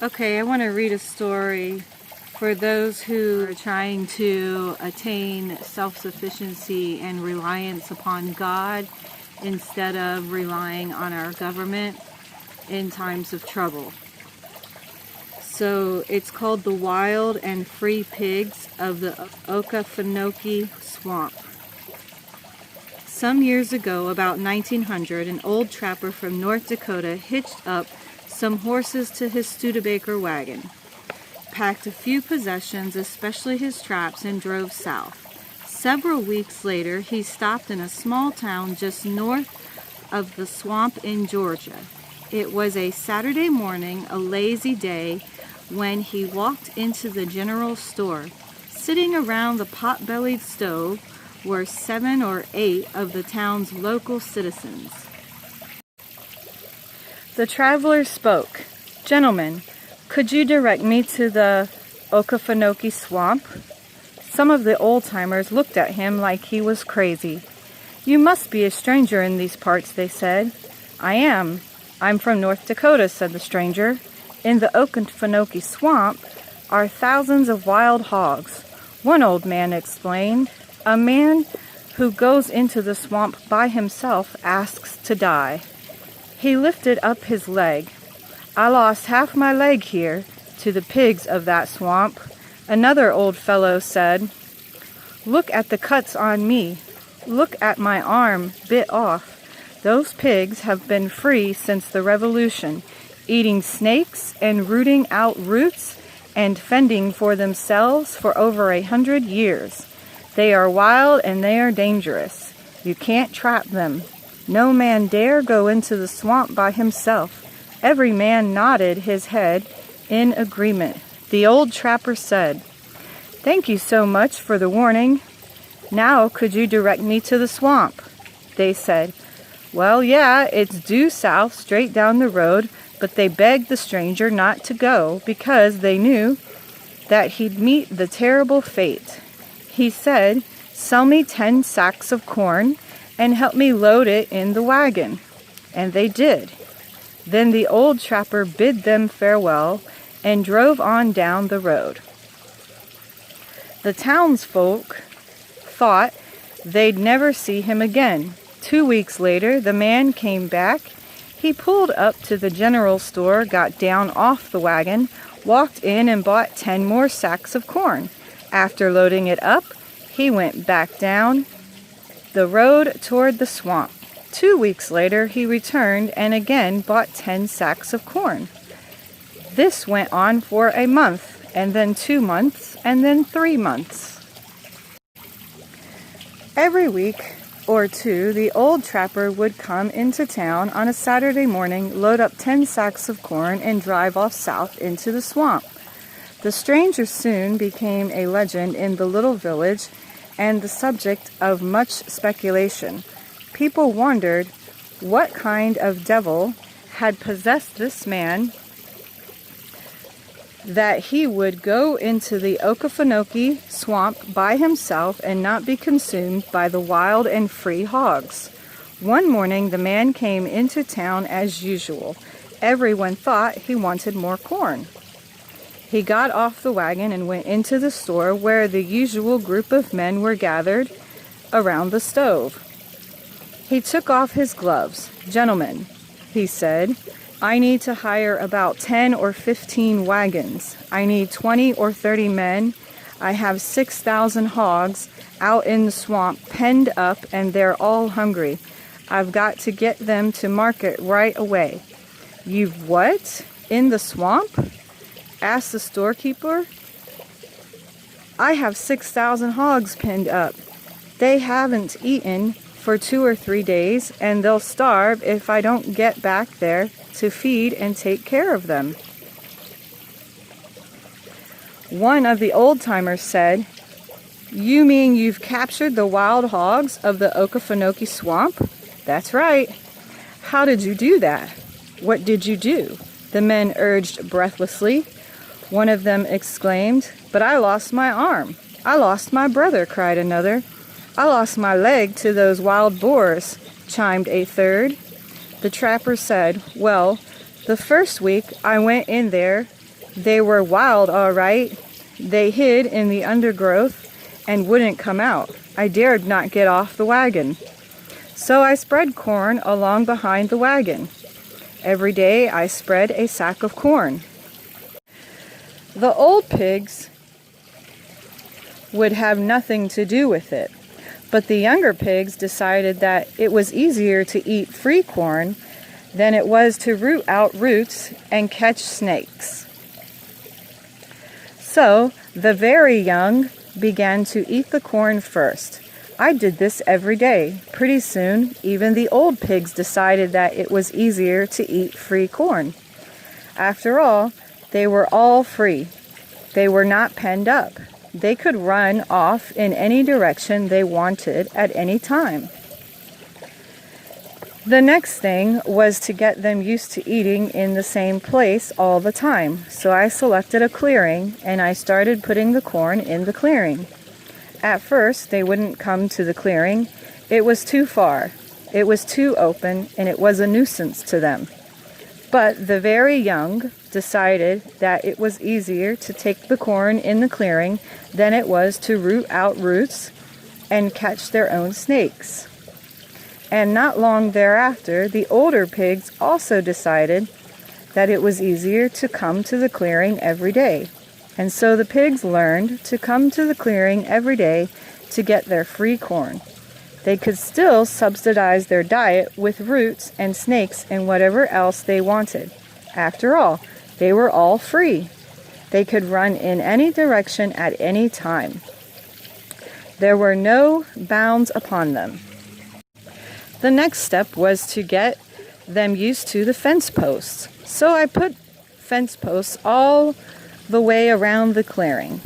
Okay, I want to read a story for those who are trying to attain self-sufficiency and reliance upon God instead of relying on our government in times of trouble. So it's called The Wild and Free Pigs of the Okefenokee Swamp. Some years ago, about 1900, an old trapper from North Dakota hitched up some horses to his Studebaker wagon, packed a few possessions, especially his traps, and drove south. Several weeks later, he stopped in a small town just north of the swamp in Georgia. It was a Saturday morning, a lazy day, when he walked into the general store. Sitting around the pot-bellied stove were 7 or 8 of the town's local citizens. The traveler spoke. "Gentlemen, could you direct me to the Okefenokee Swamp?" Some of the old-timers looked at him like he was crazy. "You must be a stranger in these parts," they said. "I am. I'm from North Dakota," said the stranger. "In the Okefenokee Swamp are thousands of wild hogs." One old man explained. "A man who goes into the swamp by himself asks to die." He lifted up his leg. "I lost half my leg here to the pigs of that swamp." Another old fellow said, "Look at the cuts on me. Look at my arm bit off. Those pigs have been free since the Revolution, eating snakes and rooting out roots and fending for themselves for over 100 years. They are wild and they are dangerous. You can't trap them. No man dare go into the swamp by himself." Every man nodded his head in agreement. The old trapper said, "Thank you so much for the warning. Now could you direct me to the swamp?" They said, "Well, yeah, it's due south straight down the road," but they begged the stranger not to go because they knew that he'd meet the terrible fate. He said, "Sell me 10 sacks of corn and help me load it in the wagon." And they did. Then the old trapper bid them farewell and drove on down the road. The townsfolk thought they'd never see him again. 2 weeks later, the man came back. He pulled up to the general store, got down off the wagon, walked in and bought 10 more sacks of corn. After loading it up, he went back down the road toward the swamp. 2 weeks later, he returned and again bought 10 sacks of corn. This went on for a month, and then 2 months, and then 3 months. Every week or two, the old trapper would come into town on a Saturday morning, load up 10 sacks of corn, and drive off south into the swamp. The stranger soon became a legend in the little village and the subject of much speculation. People wondered what kind of devil had possessed this man that he would go into the Okefenokee Swamp by himself and not be consumed by the wild and free hogs. One morning, the man came into town as usual. Everyone thought he wanted more corn. He got off the wagon and went into the store where the usual group of men were gathered around the stove. He took off his gloves. "Gentlemen," he said, "I need to hire about 10 or 15 wagons. I need 20 or 30 men. I have 6,000 hogs out in the swamp, penned up, and they're all hungry. I've got to get them to market right away." "You've what? In the swamp?" asked the storekeeper. "I have 6,000 hogs penned up. They haven't eaten for 2 or 3 days, and they'll starve if I don't get back there to feed and take care of them." One of the old-timers said, "You mean you've captured the wild hogs of the Okefenokee Swamp?" "That's right." "How did you do that?" "What did you do?" the men urged breathlessly. One of them exclaimed, "But I lost my arm." "I lost my brother," cried another. "I lost my leg to those wild boars," chimed a third. The trapper said, "Well, the first week I went in there They were wild, all right. They hid in the undergrowth and wouldn't come out. I dared not get off the wagon. So I spread corn along behind the wagon. Every day I spread a sack of corn. The old pigs would have nothing to do with it, but the younger pigs decided that it was easier to eat free corn than it was to root out roots and catch snakes. So the very young began to eat the corn first. I did this every day. Pretty soon, even the old pigs decided that it was easier to eat free corn. After all, they were all free. They were not penned up. They could run off in any direction they wanted at any time. The next thing was to get them used to eating in the same place all the time. So I selected a clearing and I started putting the corn in the clearing. At first, they wouldn't come to the clearing. It was too far. It was too open and it was a nuisance to them. But the very young decided that it was easier to take the corn in the clearing than it was to root out roots and catch their own snakes. And not long thereafter, the older pigs also decided that it was easier to come to the clearing every day. And so the pigs learned to come to the clearing every day to get their free corn. They could still subsidize their diet with roots and snakes and whatever else they wanted. After all, they were all free. They could run in any direction at any time. There were no bounds upon them. The next step was to get them used to the fence posts. So I put fence posts all the way around the clearing.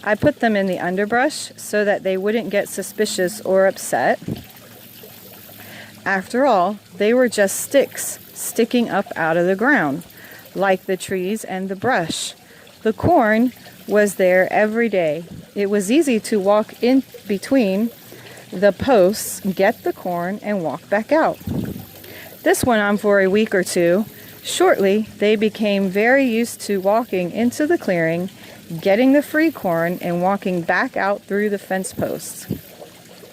I put them in the underbrush so that they wouldn't get suspicious or upset. After all, they were just sticks sticking up out of the ground, like the trees and the brush. The corn was there every day. It was easy to walk in between the posts, get the corn, and walk back out. This went on for a week or two. Shortly, they became very used to walking into the clearing, getting the free corn, and walking back out through the fence posts.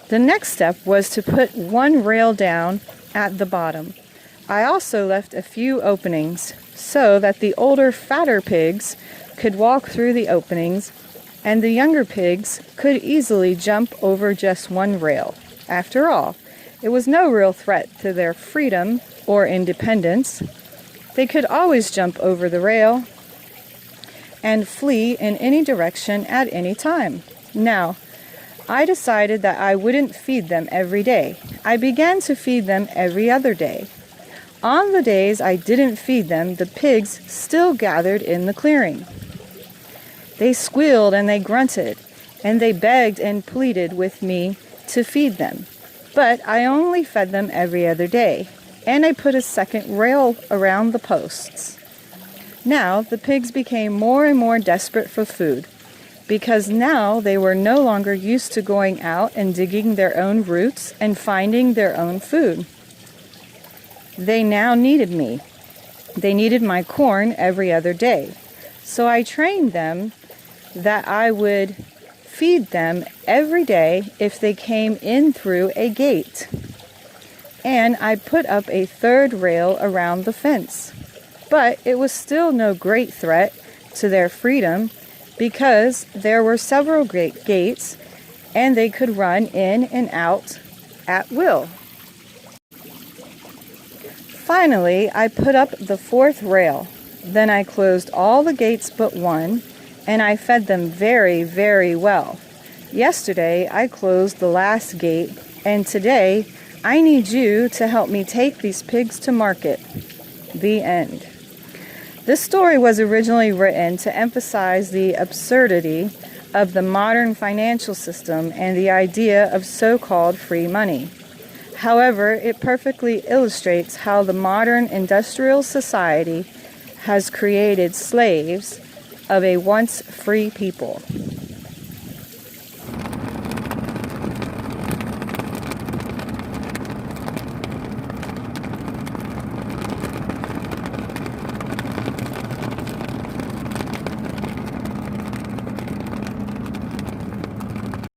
The next step was to put one rail down at the bottom. I also left a few openings so that the older, fatter pigs could walk through the openings and the younger pigs could easily jump over just one rail. After all, it was no real threat to their freedom or independence. They could always jump over the rail and flee in any direction at any time. Now, I decided that I wouldn't feed them every day. I began to feed them every other day. On the days I didn't feed them, the pigs still gathered in the clearing. They squealed and they grunted, and they begged and pleaded with me to feed them. But I only fed them every other day, and I put a second rail around the posts. Now the pigs became more and more desperate for food, because now they were no longer used to going out and digging their own roots and finding their own food. They now needed me. They needed my corn every other day. So I trained them that I would feed them every day if they came in through a gate. And I put up a third rail around the fence. But it was still no great threat to their freedom because there were several great gates and they could run in and out at will. Finally, I put up the fourth rail. Then I closed all the gates but one, and I fed them very, very well. Yesterday, I closed the last gate, and today, I need you to help me take these pigs to market. The end. This story was originally written to emphasize the absurdity of the modern financial system and the idea of so-called free money. However, it perfectly illustrates how the modern industrial society has created slaves of a once free people.